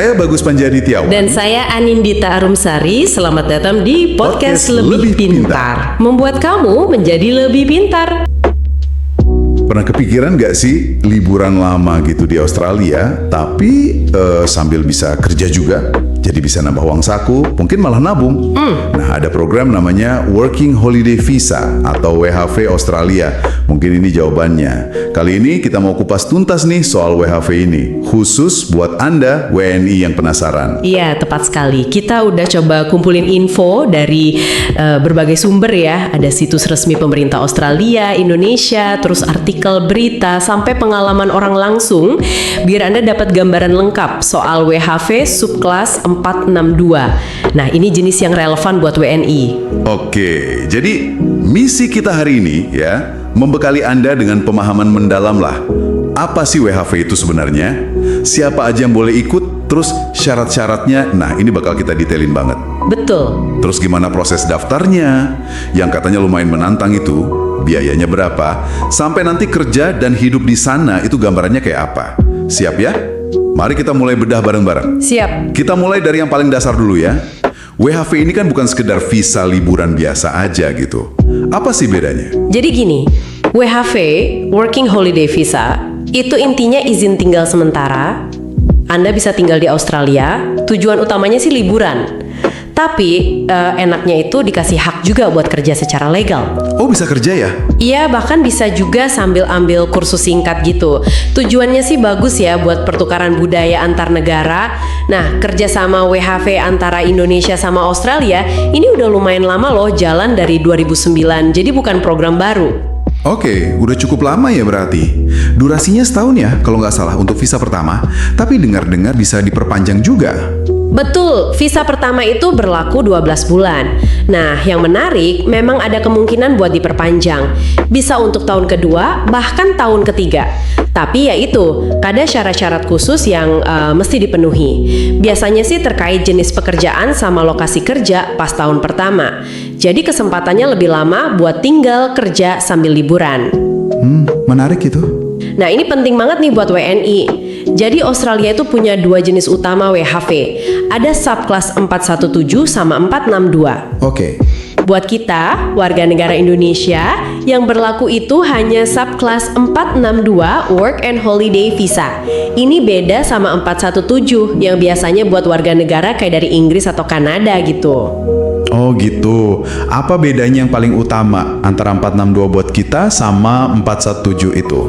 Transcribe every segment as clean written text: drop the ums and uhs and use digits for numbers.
Saya Bagus Panjadityawan. Dan saya Anindita Arumsari. Selamat datang di Podcast Lebih Pintar. Membuat kamu menjadi lebih pintar. Pernah kepikiran gak sih liburan lama gitu di Australia, tapi sambil bisa kerja juga, jadi bisa nambah uang saku, mungkin malah nabung. Nah, ada program namanya Working Holiday Visa atau WHV Australia. Mungkin ini jawabannya. Kali ini kita mau kupas tuntas nih soal WHV ini, khusus buat Anda WNI yang penasaran. Iya, tepat sekali. Kita udah coba kumpulin info dari berbagai sumber ya. Ada situs resmi pemerintah Australia, Indonesia, terus artikel berita, sampai pengalaman orang langsung, biar Anda dapat gambaran lengkap soal WHV subkelas 462. Nah, ini jenis yang relevan buat WNI. Oke, jadi misi kita hari ini ya, membekali Anda dengan pemahaman mendalam lah. Apa sih WHV itu sebenarnya? Siapa aja yang boleh ikut? Terus syarat-syaratnya, nah ini bakal kita detailin banget. Betul. Terus gimana proses daftarnya? Yang katanya lumayan menantang itu, biayanya berapa? Sampai nanti kerja dan hidup di sana itu gambarannya kayak apa? Siap ya? Mari kita mulai bedah bareng-bareng. Siap. Kita mulai dari yang paling dasar dulu ya. WHV ini kan bukan sekedar visa liburan biasa aja gitu. Apa sih bedanya? Jadi gini, WHV, Working Holiday Visa, itu intinya izin tinggal sementara. Anda bisa tinggal di Australia, tujuan utamanya sih liburan. Tapi enaknya itu dikasih hak juga buat kerja secara legal. Oh, bisa kerja ya? Iya, bahkan bisa juga sambil ambil kursus singkat gitu. Tujuannya sih bagus ya buat pertukaran budaya antar negara. Nah, kerjasama WHV antara Indonesia sama Australia ini udah lumayan lama loh, jalan dari 2009. Jadi bukan program baru. Oke, udah cukup lama ya berarti. Durasinya setahun ya kalau nggak salah untuk visa pertama. Tapi dengar-dengar bisa diperpanjang juga. Betul, visa pertama itu berlaku 12 bulan. Nah, yang menarik memang ada kemungkinan buat diperpanjang. Bisa untuk tahun kedua, bahkan tahun ketiga. Tapi ya itu, ada syarat-syarat khusus yang mesti dipenuhi. Biasanya sih terkait jenis pekerjaan sama lokasi kerja pas tahun pertama. Jadi kesempatannya lebih lama buat tinggal kerja sambil liburan. Menarik itu. Nah, ini penting banget nih buat WNI. Jadi Australia itu punya dua jenis utama WHV. Ada subkelas 417 sama 462. Oke. Buat kita, warga negara Indonesia, yang berlaku itu hanya subkelas 462 Work and Holiday Visa. Ini beda sama 417 yang biasanya buat warga negara kayak dari Inggris atau Kanada gitu. Oh gitu. Apa bedanya yang paling utama antara 462 buat kita sama 417 itu?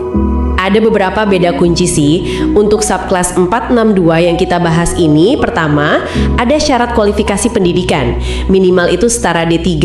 Ada beberapa beda kunci sih. Untuk subkelas 462 yang kita bahas ini, pertama, ada syarat kualifikasi pendidikan. Minimal itu setara D3.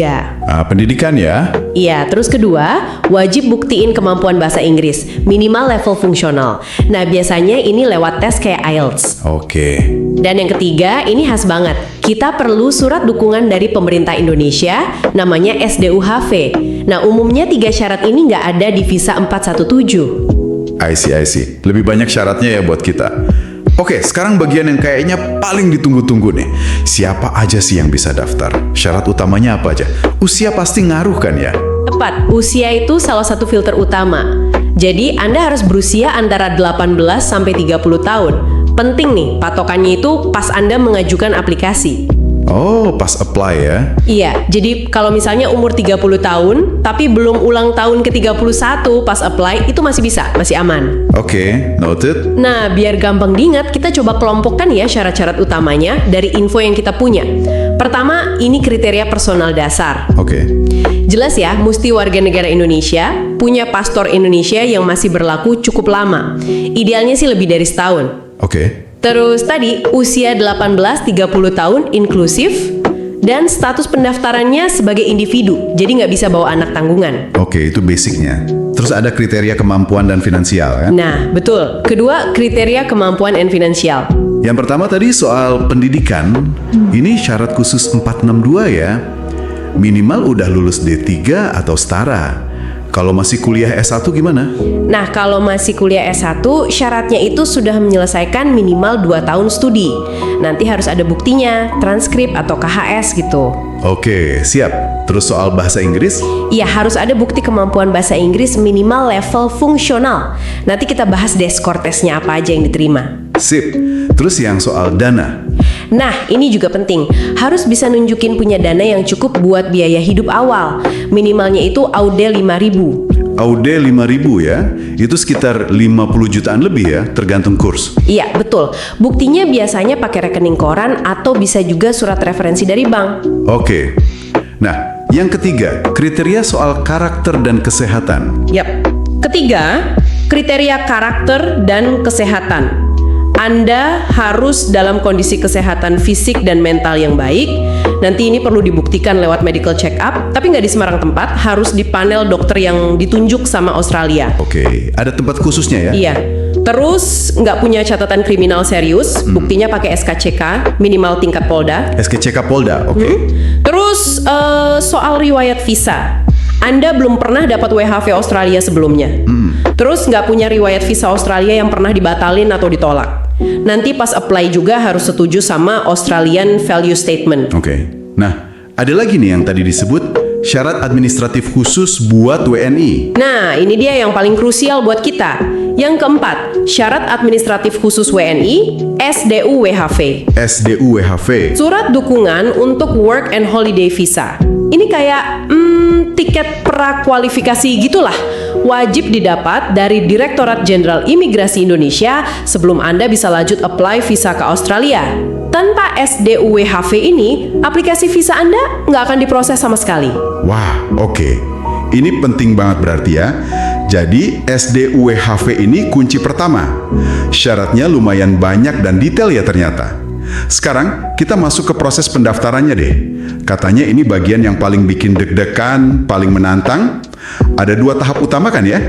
Pendidikan ya? Iya, terus kedua, wajib buktiin kemampuan bahasa Inggris, minimal level fungsional. Nah, biasanya ini lewat tes kayak IELTS. Oke. Dan yang ketiga, ini khas banget. Kita perlu surat dukungan dari pemerintah Indonesia, namanya SDUHV. Nah, umumnya 3 syarat ini nggak ada di visa 417. I see. Lebih banyak syaratnya ya buat kita. Oke, sekarang bagian yang kayaknya paling ditunggu-tunggu nih. Siapa aja sih yang bisa daftar? Syarat utamanya apa aja? Usia pasti ngaruh kan ya? Tepat, usia itu salah satu filter utama. Jadi, Anda harus berusia antara 18 sampai 30 tahun. Penting nih, patokannya itu pas Anda mengajukan aplikasi. Oh, pas apply ya? Iya, jadi kalau misalnya umur 30 tahun, tapi belum ulang tahun ke-31 pas apply, itu masih bisa, masih aman. Oke, noted. Nah, biar gampang diingat, kita coba kelompokkan ya syarat-syarat utamanya dari info yang kita punya. Pertama, ini kriteria personal dasar. Oke. Jelas ya, mesti warga negara Indonesia, punya paspor Indonesia yang masih berlaku cukup lama. Idealnya sih lebih dari setahun. Oke. Terus tadi, usia 18-30 tahun inklusif, dan status pendaftarannya sebagai individu, jadi nggak bisa bawa anak tanggungan. Oke, itu basicnya. Terus ada kriteria kemampuan dan finansial kan? Nah, betul. Kedua, kriteria kemampuan dan finansial. Yang pertama tadi soal pendidikan, ini syarat khusus 462 ya. Minimal udah lulus D3 atau setara. Kalau masih kuliah S1 gimana? Nah, kalau masih kuliah S1, syaratnya itu sudah menyelesaikan minimal 2 tahun studi. Nanti harus ada buktinya, transkrip atau KHS gitu. Oke, siap. Terus soal bahasa Inggris? Iya, harus ada bukti kemampuan bahasa Inggris minimal level fungsional. Nanti kita bahas deh skor tesnya apa aja yang diterima. Sip. Terus yang soal dana. Nah, ini juga penting. Harus bisa nunjukin punya dana yang cukup buat biaya hidup awal. Minimalnya itu AUD 5.000. AUD 5.000 ya, itu sekitar 50 jutaan lebih ya, tergantung kurs. Iya, betul. Buktinya biasanya pakai rekening koran atau bisa juga surat referensi dari bank. Oke. Nah, yang ketiga, kriteria soal karakter dan kesehatan. Yap. Ketiga, kriteria karakter dan kesehatan. Anda harus dalam kondisi kesehatan fisik dan mental yang baik. Nanti ini perlu dibuktikan lewat medical check up, tapi nggak di sembarang tempat, harus di panel dokter yang ditunjuk sama Australia. Oke, ada tempat khususnya ya? Iya. Terus nggak punya catatan kriminal serius, buktinya pakai SKCK, minimal tingkat Polda. SKCK Polda, oke. Terus soal riwayat visa. Anda belum pernah dapat WHV Australia sebelumnya. Terus nggak punya riwayat visa Australia yang pernah dibatalin atau ditolak. Nanti pas apply juga harus setuju sama Australian Value Statement. Oke. Nah, ada lagi nih yang tadi disebut syarat administratif khusus buat WNI. Nah, ini dia yang paling krusial buat kita. Yang keempat, syarat administratif khusus WNI, SDU WHV. SDU WHV. Surat dukungan untuk work and holiday visa. Ini kayak tiket prakualifikasi gitulah. Wajib didapat dari Direktorat Jenderal Imigrasi Indonesia sebelum Anda bisa lanjut apply visa ke Australia. Tanpa SDU WHV ini, aplikasi visa Anda nggak akan diproses sama sekali. Wah, oke. Ini penting banget berarti ya. Jadi SDU WHV ini kunci pertama. Syaratnya lumayan banyak dan detail ya ternyata. Sekarang kita masuk ke proses pendaftarannya deh. Katanya ini bagian yang paling bikin deg-degan, paling menantang. Ada 2 tahap utama kan ya?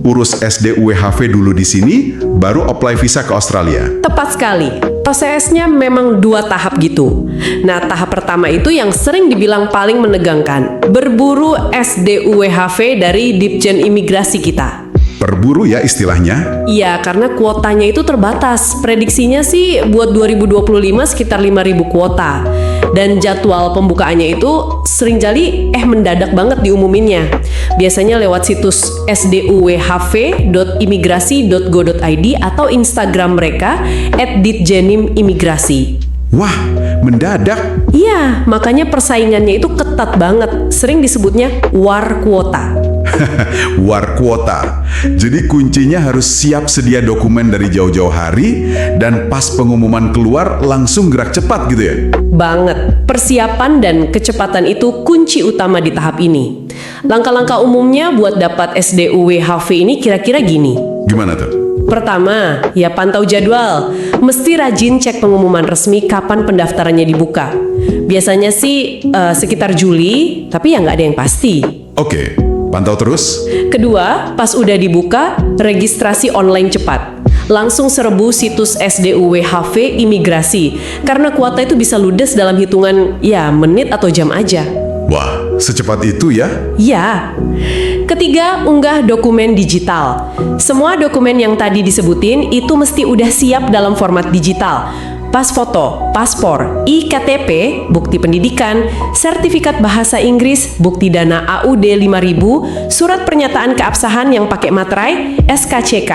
Urus SDU WHV dulu di sini, baru apply visa ke Australia. Tepat sekali. Prosesnya memang 2 tahap gitu. Nah, tahap pertama itu yang sering dibilang paling menegangkan. Berburu SDU WHV dari Ditjen Imigrasi kita. Berburu ya istilahnya. Iya, karena kuotanya itu terbatas. Prediksinya sih buat 2025 sekitar 5.000 kuota. Dan jadwal pembukaannya itu sering jali mendadak banget diumuminnya. Biasanya lewat situs sduwhv.imigrasi.go.id atau Instagram mereka @ditjenimimigrasi. Wah, mendadak. Iya, makanya persaingannya itu ketat banget. Sering disebutnya war kuota. War kuota. Jadi kuncinya harus siap sedia dokumen dari jauh-jauh hari dan pas pengumuman keluar langsung gerak cepat gitu ya. Banget. Persiapan dan kecepatan itu kunci utama di tahap ini. Langkah-langkah umumnya buat dapat SDU WHV ini kira-kira gini. Gimana tuh? Pertama, ya pantau jadwal. Mesti rajin cek pengumuman resmi kapan pendaftarannya dibuka. Biasanya sih sekitar Juli, tapi ya nggak ada yang pasti. Oke, pantau terus. Kedua, pas udah dibuka, registrasi online cepat. Langsung serbu situs SDU WHV Imigrasi, karena kuota itu bisa ludes dalam hitungan menit atau jam aja. Wah, secepat itu ya? Ya. Ketiga, unggah dokumen digital. Semua dokumen yang tadi disebutin itu mesti udah siap dalam format digital. Pas foto, paspor, IKTP, bukti pendidikan, sertifikat bahasa Inggris, bukti dana AUD 5.000, surat pernyataan keabsahan yang pakai materai, SKCK.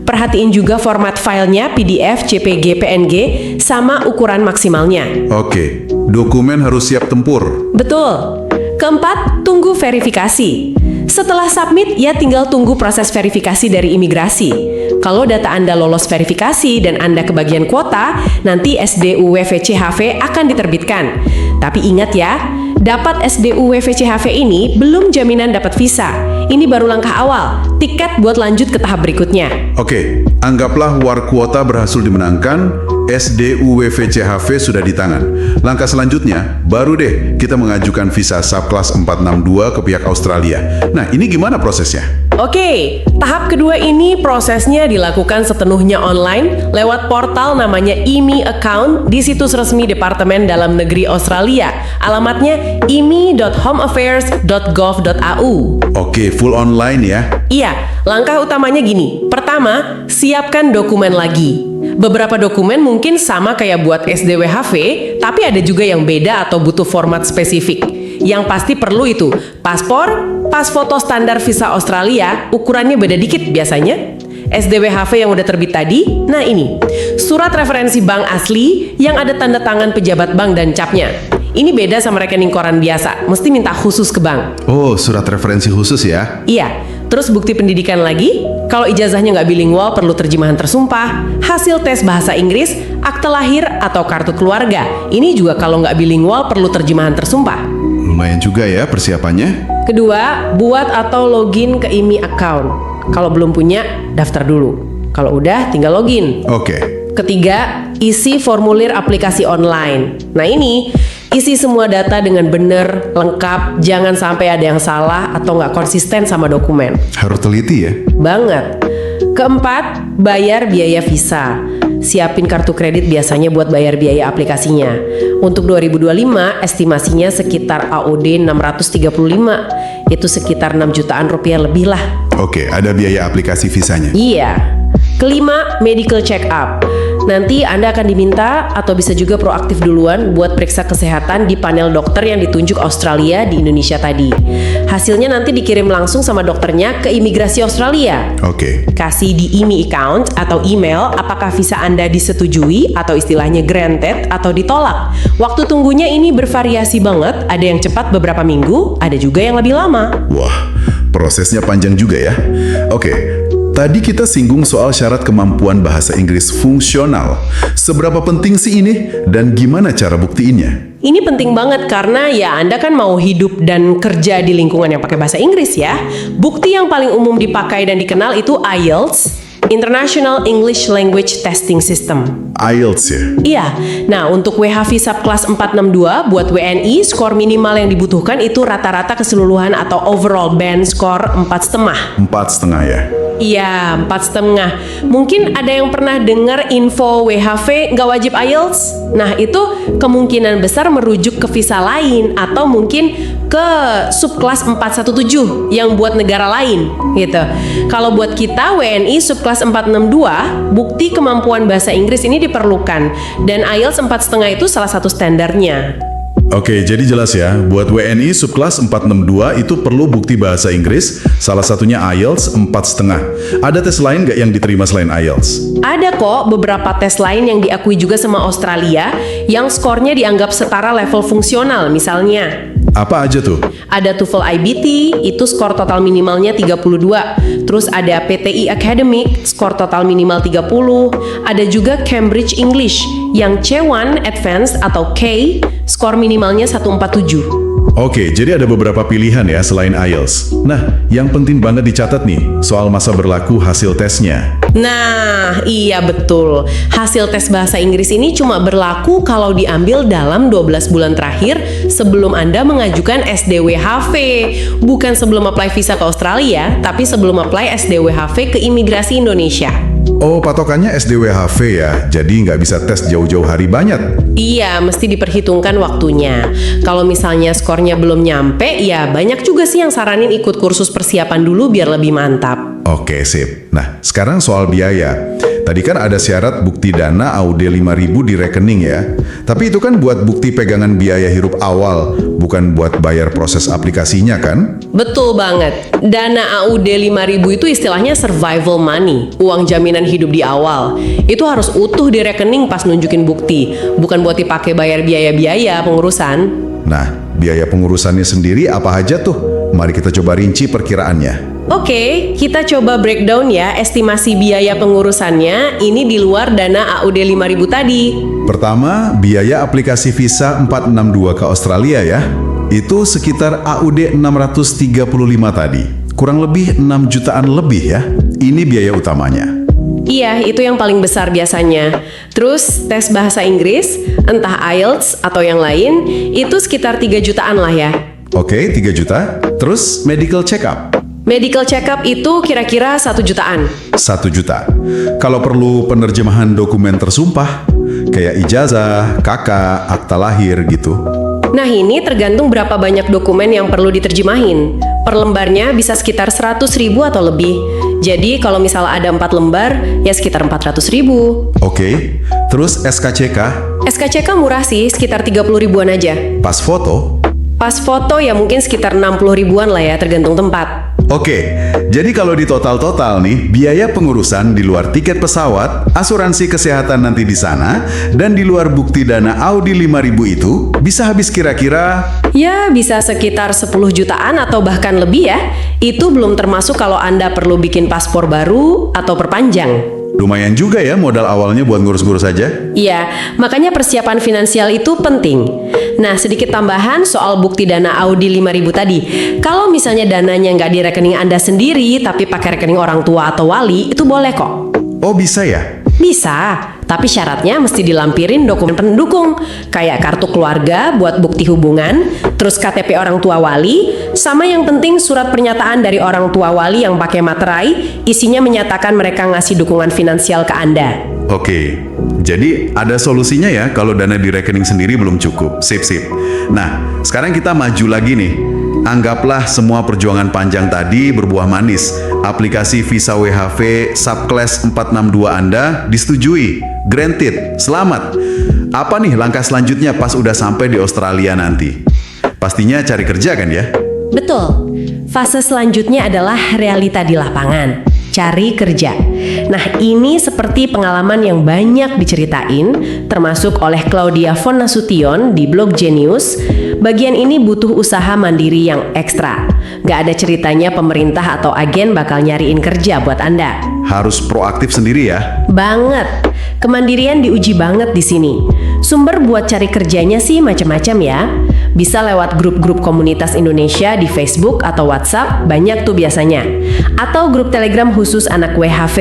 Perhatiin juga format filenya PDF, JPG, PNG, sama ukuran maksimalnya. Oke, dokumen harus siap tempur. Betul. Keempat, tunggu verifikasi. Setelah submit, ya tinggal tunggu proses verifikasi dari imigrasi. Kalau data Anda lolos verifikasi dan Anda kebagian kuota, nanti SDU WVCHV akan diterbitkan. Tapi ingat ya, dapat SDU WVCHV ini belum jaminan dapat visa. Ini baru langkah awal, tiket buat lanjut ke tahap berikutnya. Oke, anggaplah war kuota berhasil dimenangkan, SDU WVCHV sudah di tangan. Langkah selanjutnya, baru deh kita mengajukan visa subclass 462 ke pihak Australia. Nah, ini gimana prosesnya? Oke, tahap kedua ini prosesnya dilakukan sepenuhnya online lewat portal namanya IMI Account di situs resmi Departemen Dalam Negeri Australia. Alamatnya imi.homeaffairs.gov.au. Oke, full online ya? Iya, langkah utamanya gini. Pertama, siapkan dokumen lagi. Beberapa dokumen mungkin sama kayak buat SDWHV, tapi ada juga yang beda atau butuh format spesifik. Yang pasti perlu itu paspor, pas foto standar visa Australia, ukurannya beda dikit biasanya, SDWHV yang udah terbit tadi, nah ini, surat referensi bank asli yang ada tanda tangan pejabat bank dan capnya. Ini beda sama rekening koran biasa, mesti minta khusus ke bank. Oh, surat referensi khusus ya? Iya, terus bukti pendidikan lagi, kalau ijazahnya nggak bilingual perlu terjemahan tersumpah, hasil tes bahasa Inggris, akte lahir atau kartu keluarga. Ini juga kalau nggak bilingual perlu terjemahan tersumpah. Lumayan juga ya persiapannya. Kedua, buat atau login ke IMI account. Kalau belum punya, daftar dulu. Kalau udah, tinggal login. Oke. Ketiga, isi formulir aplikasi online. Nah ini, isi semua data dengan benar, lengkap, jangan sampai ada yang salah atau nggak konsisten sama dokumen. Harus teliti ya? Banget. Keempat, bayar biaya visa. Siapin kartu kredit biasanya buat bayar biaya aplikasinya. Untuk 2025, estimasinya sekitar AUD 635. Itu sekitar 6 jutaan rupiah lebih lah. Oke, ada biaya aplikasi visanya. Iya. Kelima, medical check up. Nanti Anda akan diminta atau bisa juga proaktif duluan buat periksa kesehatan di panel dokter yang ditunjuk Australia di Indonesia tadi. Hasilnya nanti dikirim langsung sama dokternya ke imigrasi Australia. Oke. Kasih di IMI account atau email apakah visa Anda disetujui atau istilahnya granted atau ditolak. Waktu tunggunya ini bervariasi banget, ada yang cepat beberapa minggu, ada juga yang lebih lama. Wah, prosesnya panjang juga ya. Oke. Tadi kita singgung soal syarat kemampuan bahasa Inggris fungsional. Seberapa penting sih ini dan gimana cara buktiinnya? Ini penting banget karena ya Anda kan mau hidup dan kerja di lingkungan yang pakai bahasa Inggris ya. Bukti yang paling umum dipakai dan dikenal itu IELTS, International English Language Testing System. IELTS ya? Iya, nah untuk WHV subclass 462 buat WNI, skor minimal yang dibutuhkan itu rata-rata keseluruhan atau overall band skor 4,5. 4,5 ya? Iya, 4,5. Mungkin ada yang pernah dengar info WHV nggak wajib IELTS? Nah, itu kemungkinan besar merujuk ke visa lain atau mungkin ke subkelas 417 yang buat negara lain gitu. Kalau buat kita WNI subkelas 462, bukti kemampuan bahasa Inggris ini diperlukan dan IELTS 4,5 itu salah satu standarnya. Oke, jadi jelas ya, buat WNI subkelas 462 itu perlu bukti bahasa Inggris, salah satunya IELTS 4,5. Ada tes lain nggak yang diterima selain IELTS? Ada kok beberapa tes lain yang diakui juga sama Australia yang skornya dianggap setara level fungsional, misalnya. Apa aja tuh? Ada TOEFL IBT, itu skor total minimalnya 32. Terus ada PTI Academic, skor total minimal 30. Ada juga Cambridge English, yang C1 Advanced atau K, skor minimalnya 147. Oke, jadi ada beberapa pilihan ya selain IELTS. Nah, yang penting banget dicatat nih, soal masa berlaku hasil tesnya. Nah, iya betul. Hasil tes bahasa Inggris ini cuma berlaku kalau diambil dalam 12 bulan terakhir sebelum Anda mengajukan SDWHV. Bukan sebelum apply visa ke Australia, tapi sebelum apply SDWHV ke imigrasi Indonesia. Oh, patokannya SDWHV ya, jadi nggak bisa tes jauh-jauh hari banyak. Iya, mesti diperhitungkan waktunya. Kalau misalnya skornya belum nyampe, ya banyak juga sih yang saranin ikut kursus persiapan dulu biar lebih mantap. Oke, sip. Nah, sekarang soal biaya. Tadi kan ada syarat bukti dana AUD 5.000 di rekening ya. Tapi itu kan buat bukti pegangan biaya hirup awal, bukan buat bayar proses aplikasinya kan? Betul banget. Dana AUD 5.000 itu istilahnya survival money, uang jaminan hidup di awal. Itu harus utuh di rekening pas nunjukin bukti, bukan buat dipakai bayar biaya-biaya pengurusan. Nah, biaya pengurusannya sendiri apa aja tuh? Mari kita coba rinci perkiraannya. Oke, kita coba breakdown ya estimasi biaya pengurusannya. Ini di luar dana AUD 5.000 tadi. Pertama, biaya aplikasi visa 462 ke Australia ya. Itu sekitar AUD 635 tadi. Kurang lebih 6 jutaan lebih ya. Ini biaya utamanya. Iya, itu yang paling besar biasanya. Terus tes bahasa Inggris, entah IELTS atau yang lain, itu sekitar 3 jutaan lah ya. Oke, 3 juta. Terus medical check up. Medical check up itu kira-kira 1 jutaan. 1 juta. Kalau perlu penerjemahan dokumen tersumpah, kayak ijazah, KK, akta lahir gitu. Nah ini tergantung berapa banyak dokumen yang perlu diterjemahin. Per lembarnya bisa sekitar 100.000 atau lebih. Jadi kalau misalnya ada 4 lembar, ya sekitar 400.000. Oke, terus SKCK? SKCK murah sih, sekitar 30 ribuan aja. Pas foto? Pas foto ya mungkin sekitar 60 ribuan lah ya, tergantung tempat. Oke, jadi kalau di total-total nih, biaya pengurusan di luar tiket pesawat, asuransi kesehatan nanti di sana, dan di luar bukti dana Audi 5000 itu bisa habis kira-kira. Ya, bisa sekitar 10 jutaan atau bahkan lebih ya. Itu belum termasuk kalau Anda perlu bikin paspor baru atau perpanjang. Lumayan juga ya modal awalnya buat ngurus-ngurus aja. Iya, makanya persiapan finansial itu penting. Nah, sedikit tambahan soal bukti dana Audi 5000 tadi. Kalau misalnya dananya nggak di rekening Anda sendiri, tapi pakai rekening orang tua atau wali, itu boleh kok. Oh bisa ya? Bisa, tapi syaratnya mesti dilampirin dokumen pendukung, kayak kartu keluarga buat bukti hubungan, terus KTP orang tua wali, sama yang penting surat pernyataan dari orang tua wali yang pakai materai, isinya menyatakan mereka ngasih dukungan finansial ke Anda. Oke, jadi ada solusinya ya kalau dana di rekening sendiri belum cukup. Sip. Nah, sekarang kita maju lagi nih. Anggaplah semua perjuangan panjang tadi berbuah manis. Aplikasi Visa WHV Subclass 462 Anda disetujui. Granted, selamat. Apa nih langkah selanjutnya pas udah sampai di Australia nanti? Pastinya cari kerja kan ya? Betul. Fase selanjutnya adalah realita di lapangan. Cari kerja. Nah, ini seperti pengalaman yang banyak diceritain, termasuk oleh Claudia von Nasution di blog Genius. Bagian ini butuh usaha mandiri yang ekstra. Gak ada ceritanya pemerintah atau agen bakal nyariin kerja buat Anda. Harus proaktif sendiri ya? Banget. Kemandirian diuji banget di sini. Sumber buat cari kerjanya sih macam-macam ya. Bisa lewat grup-grup komunitas Indonesia di Facebook atau WhatsApp, banyak tuh biasanya. Atau grup Telegram khusus anak WHV.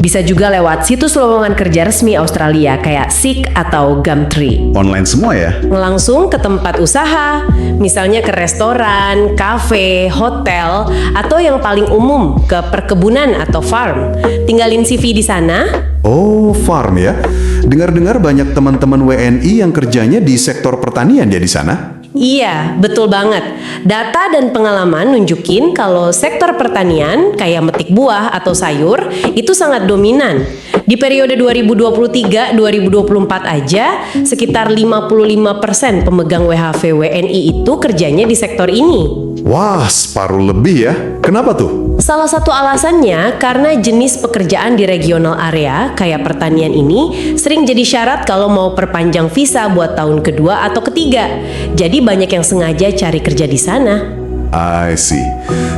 Bisa juga lewat situs lowongan kerja resmi Australia kayak Seek atau Gumtree. Online semua ya? Langsung ke tempat usaha, misalnya ke restoran, kafe, hotel, atau yang paling umum ke perkebunan atau farm. Tinggalin CV di sana. Oh, farm ya. Dengar-dengar banyak teman-teman WNI yang kerjanya di sektor pertanian ya di sana. Iya, betul banget. Data dan pengalaman nunjukin kalau sektor pertanian kayak metik buah atau sayur itu sangat dominan. Di periode 2023-2024 aja, sekitar 55% pemegang WHV WNI itu kerjanya di sektor ini. Wah, separuh lebih ya. Kenapa tuh? Salah satu alasannya karena jenis pekerjaan di regional area kayak pertanian ini sering jadi syarat kalau mau perpanjang visa buat tahun kedua atau ketiga. Jadi banyak yang sengaja cari kerja di sana. I see.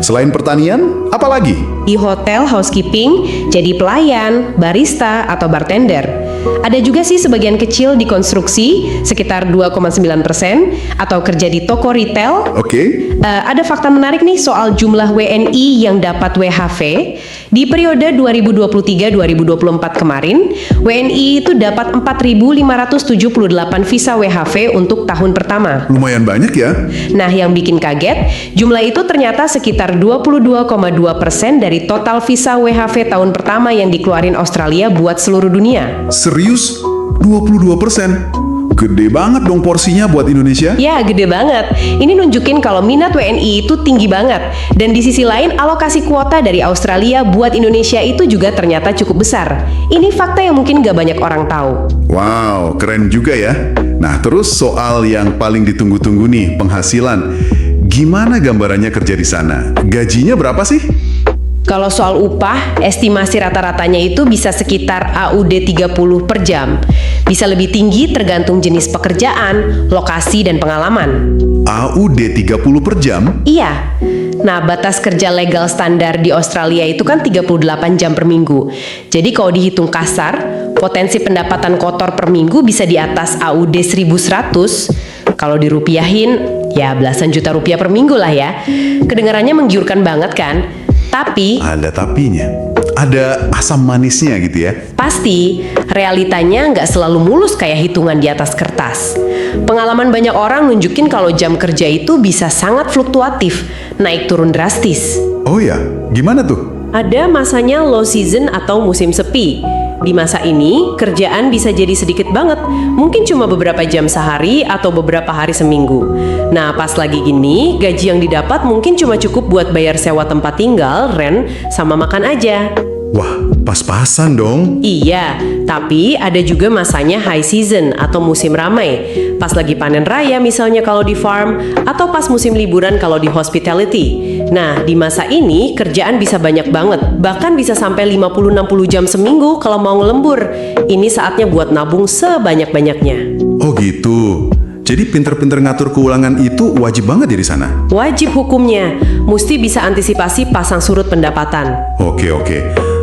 Selain pertanian, apa lagi? Di hotel housekeeping, jadi pelayan, barista, atau bartender. Ada juga sih sebagian kecil di konstruksi, sekitar 2,9%, atau kerja di toko retail. Oke. Ada fakta menarik nih soal jumlah WNI yang dapat WHV. Di periode 2023-2024 kemarin, WNI itu dapat 4.578 visa WHV untuk tahun pertama. Lumayan banyak ya? Nah, yang bikin kaget, jumlah itu ternyata sekitar 22,2% dari total visa WHV tahun pertama yang dikeluarin Australia buat seluruh dunia. Serius? 22%? Gede banget dong porsinya buat Indonesia. Ya, gede banget. Ini nunjukin kalau minat WNI itu tinggi banget. Dan di sisi lain, alokasi kuota dari Australia buat Indonesia itu juga ternyata cukup besar. Ini fakta yang mungkin gak banyak orang tahu. Wow, keren juga ya. Nah, terus soal yang paling ditunggu-tunggu nih, penghasilan. Gimana gambarannya kerja di sana? Gajinya berapa sih? Kalau soal upah, estimasi rata-ratanya itu bisa sekitar AUD 30 per jam. Bisa lebih tinggi tergantung jenis pekerjaan, lokasi, dan pengalaman. AUD 30 per jam? Iya. Nah, batas kerja legal standar di Australia itu kan 38 jam per minggu. Jadi kalau dihitung kasar, potensi pendapatan kotor per minggu bisa di atas AUD 1.100. Kalau dirupiahin, ya belasan juta rupiah per minggu lah ya. Kedengarannya menggiurkan banget kan? Tapi Ada tapinya. Ada asam manisnya gitu ya. pasti realitanya nggak selalu mulus kayak hitungan di atas kertas. Pengalaman banyak orang nunjukin kalau jam kerja itu bisa sangat fluktuatif, naik turun drastis. Oh ya, gimana tuh? Ada masanya low season atau musim sepi. Di masa ini, kerjaan bisa jadi sedikit banget. Mungkin cuma beberapa jam sehari atau beberapa hari seminggu. Nah, pas lagi gini, gaji yang didapat mungkin cuma cukup buat bayar sewa tempat tinggal, rent, sama makan aja. Wah, pas-pasan dong. Iya, tapi ada juga masanya high season atau musim ramai. Pas lagi panen raya misalnya kalau di farm, atau pas musim liburan kalau di hospitality. Nah, di masa ini kerjaan bisa banyak banget, bahkan bisa sampai 50-60 jam seminggu kalau mau ngelembur. Ini saatnya buat nabung sebanyak-banyaknya. Oh gitu. Jadi pinter-pinter ngatur keuangan itu wajib banget ya di sana? Wajib hukumnya, mesti bisa antisipasi pasang surut pendapatan. Oke.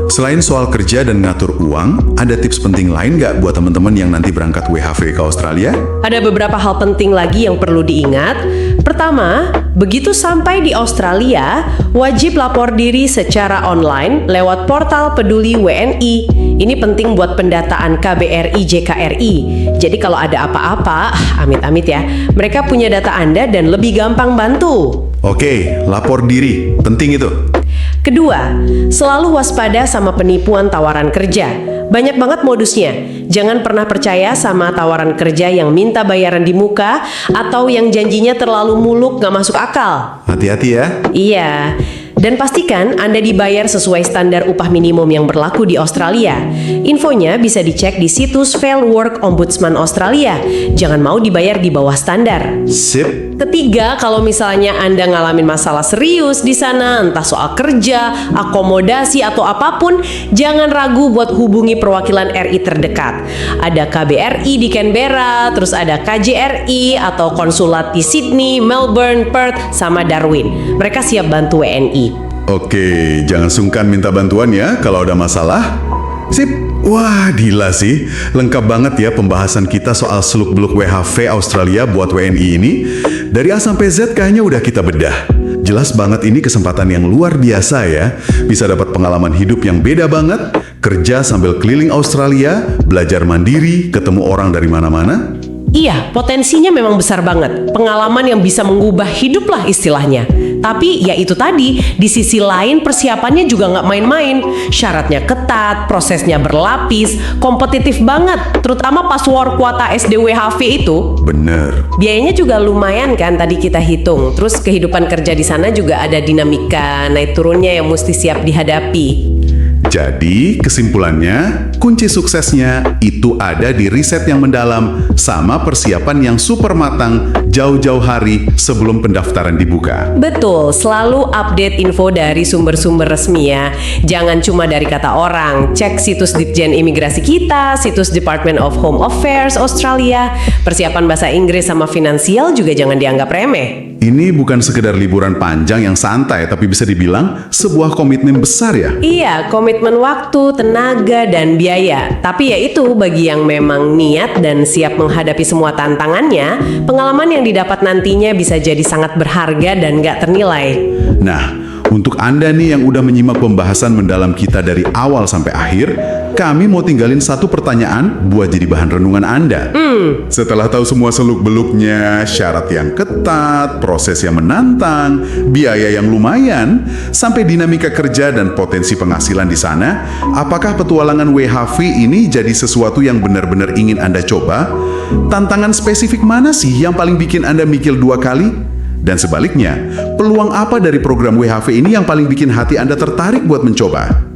Selain soal kerja dan ngatur uang, ada tips penting lain nggak buat teman-teman yang nanti berangkat WHV ke Australia? Ada beberapa hal penting lagi yang perlu diingat. Pertama, begitu sampai di Australia, wajib lapor diri secara online lewat portal Peduli WNI. Ini penting buat pendataan KBRI JKRI. Jadi kalau ada apa-apa, amit-amit ya, mereka punya data Anda dan lebih gampang bantu. Oke, lapor diri. Penting itu. Kedua, selalu waspada sama penipuan tawaran kerja. Banyak banget modusnya. Jangan pernah percaya sama tawaran kerja yang minta bayaran di muka atau yang janjinya terlalu muluk gak masuk akal. Hati-hati ya. Iya. Dan pastikan Anda dibayar sesuai standar upah minimum yang berlaku di Australia. Infonya bisa dicek di situs Fair Work Ombudsman Australia. Jangan mau dibayar di bawah standar. Sip. Ketiga, kalau misalnya Anda ngalamin masalah serius di sana, entah soal kerja, akomodasi, atau apapun, jangan ragu buat hubungi perwakilan RI terdekat. Ada KBRI di Canberra, terus ada KJRI atau konsulat di Sydney, Melbourne, Perth, sama Darwin. Mereka siap bantu WNI. Oke, jangan sungkan minta bantuan ya kalau ada masalah. Sip. Wah, gila sih. Lengkap banget ya pembahasan kita soal seluk-beluk WHV Australia buat WNI ini. Dari A sampai Z kayaknya udah kita bedah. Jelas banget ini kesempatan yang luar biasa ya. Bisa dapat pengalaman hidup yang beda banget, kerja sambil keliling Australia, belajar mandiri, ketemu orang dari mana-mana. Iya, potensinya memang besar banget. Pengalaman yang bisa mengubah hidup lah istilahnya. Tapi ya itu tadi, di sisi lain persiapannya juga nggak main-main. Syaratnya ketat, prosesnya berlapis, kompetitif banget. Terutama pas war kuota SDWHV itu. Bener. Biayanya juga lumayan kan tadi kita hitung. Terus kehidupan kerja di sana juga ada dinamika naik turunnya yang mesti siap dihadapi. Jadi, kesimpulannya, kunci suksesnya itu ada di riset yang mendalam sama persiapan yang super matang jauh-jauh hari sebelum pendaftaran dibuka. Betul, selalu update info dari sumber-sumber resmi ya. Jangan cuma dari kata orang. Cek situs Ditjen Imigrasi kita, situs Department of Home Affairs Australia. Persiapan bahasa Inggris sama finansial juga jangan dianggap remeh. Ini bukan sekedar liburan panjang yang santai, tapi bisa dibilang sebuah komitmen besar ya. Iya, komitmen waktu, tenaga, dan biaya. Tapi ya itu, bagi yang memang niat dan siap menghadapi semua tantangannya, pengalaman yang didapat nantinya bisa jadi sangat berharga dan gak ternilai. Nah, untuk Anda nih yang udah menyimak pembahasan mendalam kita dari awal sampai akhir, kami mau tinggalin satu pertanyaan buat jadi bahan renungan Anda. Setelah tahu semua seluk-beluknya, syarat yang ketat, proses yang menantang, biaya yang lumayan, sampai dinamika kerja dan potensi penghasilan di sana, apakah petualangan WHV ini jadi sesuatu yang benar-benar ingin Anda coba? Tantangan spesifik mana sih yang paling bikin Anda mikir dua kali? Dan sebaliknya, peluang apa dari program WHV ini yang paling bikin hati Anda tertarik buat mencoba?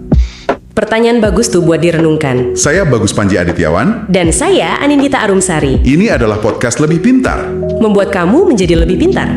Pertanyaan bagus tuh buat direnungkan. Saya Bagus Panji Adityawan. Dan saya Anindita Arumsari. Ini adalah podcast Lebih Pintar. Membuat kamu menjadi lebih pintar.